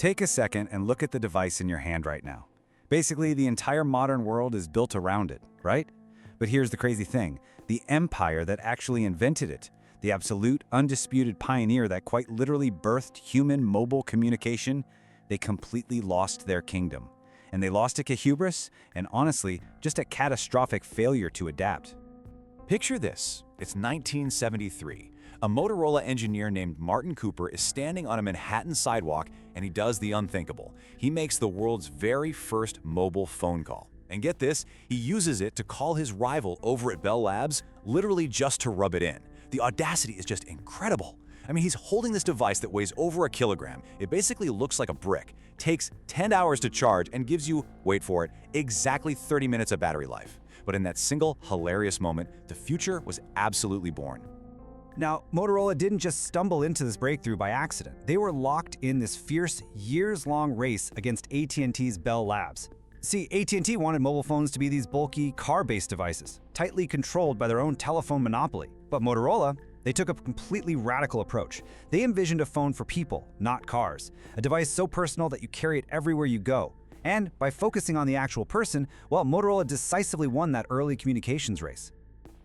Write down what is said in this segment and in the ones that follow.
Take a second and look at the device in your hand right now. Basically, the entire modern world is built around it, right? But here's the crazy thing. The empire that actually invented it, the absolute, undisputed pioneer that quite literally birthed human mobile communication, they completely lost their kingdom. And they lost it to hubris, and honestly, just a catastrophic failure to adapt. Picture this. It's 1973. A Motorola engineer named Martin Cooper is standing on a Manhattan sidewalk, and he does the unthinkable. He makes the world's very first mobile phone call. And get this, he uses it to call his rival over at Bell Labs, literally just to rub it in. The audacity is just incredible. I mean, he's holding this device that weighs over a kilogram. It basically looks like a brick, takes 10 hours to charge, and gives you, wait for it, exactly 30 minutes of battery life. But in that single hilarious moment, the future was absolutely born. Now, Motorola didn't just stumble into this breakthrough by accident. They were locked in this fierce, years-long race against AT&T's Bell Labs. See, AT&T wanted mobile phones to be these bulky, car-based devices, tightly controlled by their own telephone monopoly. But Motorola, they took a completely radical approach. They envisioned a phone for people, not cars. A device so personal that you carry it everywhere you go. And by focusing on the actual person, well, Motorola decisively won that early communications race.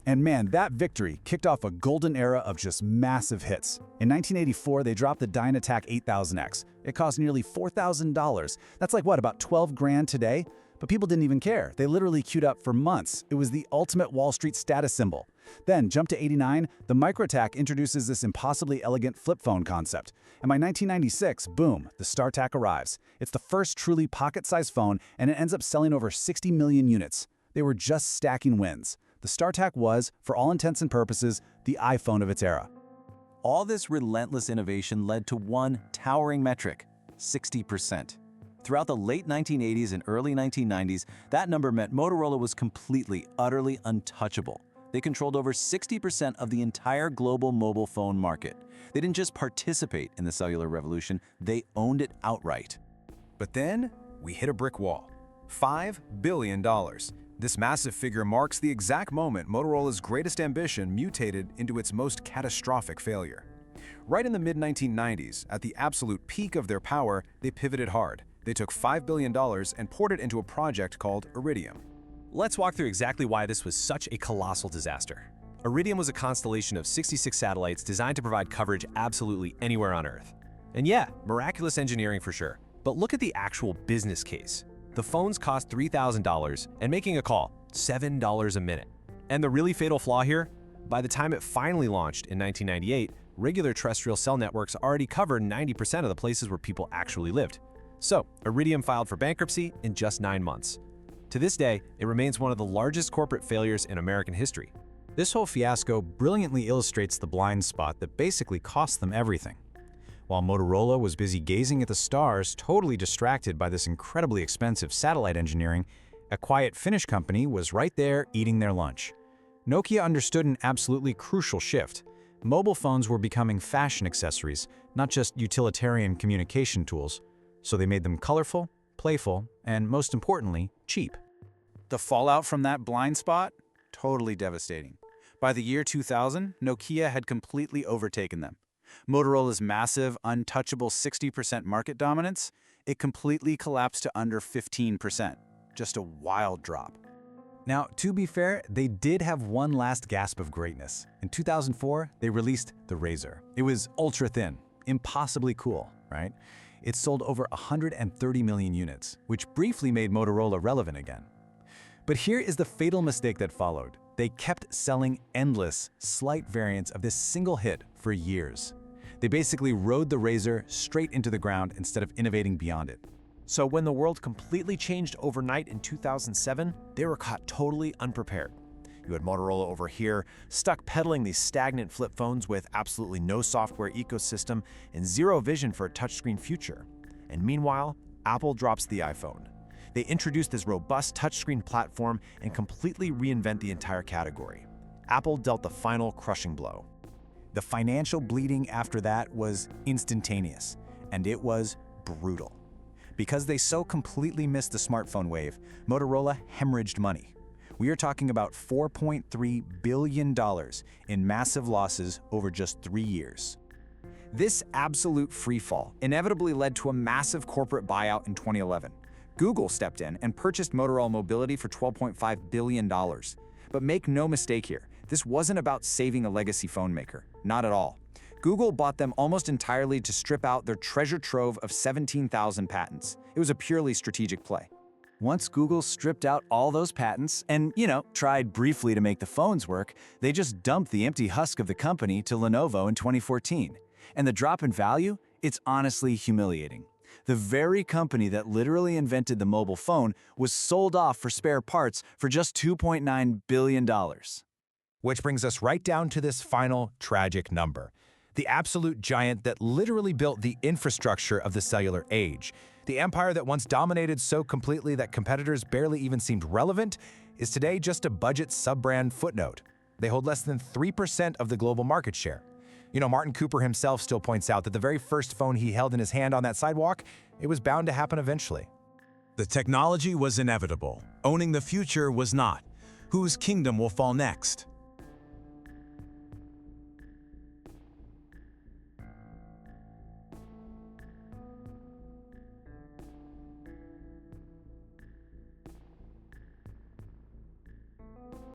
And man, that victory kicked off a golden era of just massive hits. In 1984, they dropped the DynaTAC 8000X. It cost nearly $4,000. That's like what, about 12 grand today? But people didn't even care. They literally queued up for months. It was the ultimate Wall Street status symbol. Then, jump to 89, the MicroTAC introduces this impossibly elegant flip phone concept. And by 1996, boom, the StarTAC arrives. It's the first truly pocket-sized phone, and it ends up selling over 60 million units. They were just stacking wins. The StarTAC was, for all intents and purposes, the iPhone of its era. All this relentless innovation led to one towering metric: 60%. Throughout the late 1980s and early 1990s, that number meant Motorola was completely, utterly untouchable. They controlled over 60% of the entire global mobile phone market. They didn't just participate in the cellular revolution, they owned it outright. But then, we hit a brick wall. $5 billion. This massive figure marks the exact moment Motorola's greatest ambition mutated into its most catastrophic failure. Right in the mid-1990s, at the absolute peak of their power, they pivoted hard. They took $5 billion and poured it into a project called Iridium. Let's walk through exactly why this was such a colossal disaster. Iridium was a constellation of 66 satellites designed to provide coverage absolutely anywhere on Earth. And yeah, miraculous engineering for sure. But look at the actual business case. The phones cost $3,000, and making a call, $7 a minute. And the really fatal flaw here? By the time it finally launched in 1998, regular terrestrial cell networks already covered 90% of the places where people actually lived. So, Iridium filed for bankruptcy in just 9 months. To this day, it remains one of the largest corporate failures in American history. This whole fiasco brilliantly illustrates the blind spot that basically cost them everything. While Motorola was busy gazing at the stars, totally distracted by this incredibly expensive satellite engineering, a quiet Finnish company was right there eating their lunch. Nokia understood an absolutely crucial shift. Mobile phones were becoming fashion accessories, not just utilitarian communication tools, so they made them colorful, playful, and most importantly, cheap. The fallout from that blind spot? Totally devastating. By the year 2000, Nokia had completely overtaken them. Motorola's massive, untouchable 60% market dominance, it completely collapsed to under 15%. Just a wild drop. Now, to be fair, they did have one last gasp of greatness. In 2004, they released the RAZR. It was ultra thin, impossibly cool, right? It sold over 130 million units, which briefly made Motorola relevant again. But here is the fatal mistake that followed. They kept selling endless, slight variants of this single hit for years. They basically rode the RAZR straight into the ground instead of innovating beyond it. So when the world completely changed overnight in 2007, they were caught totally unprepared. You had Motorola over here, stuck peddling these stagnant flip phones with absolutely no software ecosystem and zero vision for a touchscreen future. And meanwhile, Apple drops the iPhone. They introduced this robust touchscreen platform and completely reinvent the entire category. Apple dealt the final crushing blow. The financial bleeding after that was instantaneous, and it was brutal. Because they so completely missed the smartphone wave, Motorola hemorrhaged money. We are talking about $4.3 billion in massive losses over just 3 years. This absolute freefall inevitably led to a massive corporate buyout in 2011. Google stepped in and purchased Motorola Mobility for $12.5 billion. But make no mistake here, this wasn't about saving a legacy phone maker. Not at all. Google bought them almost entirely to strip out their treasure trove of 17,000 patents. It was a purely strategic play. Once Google stripped out all those patents and, tried briefly to make the phones work, they just dumped the empty husk of the company to Lenovo in 2014. And the drop in value? It's honestly humiliating. The very company that literally invented the mobile phone was sold off for spare parts for just $2.9 billion. Which brings us right down to this final tragic number. The absolute giant that literally built the infrastructure of the cellular age. The empire that once dominated so completely that competitors barely even seemed relevant is today just a budget sub-brand Footnote. They hold less than 3% of the global market share. Martin Cooper himself still points out that the very first phone he held in his hand on that sidewalk, it was bound to happen eventually. The technology was inevitable. Owning the future was not. Whose kingdom will fall next?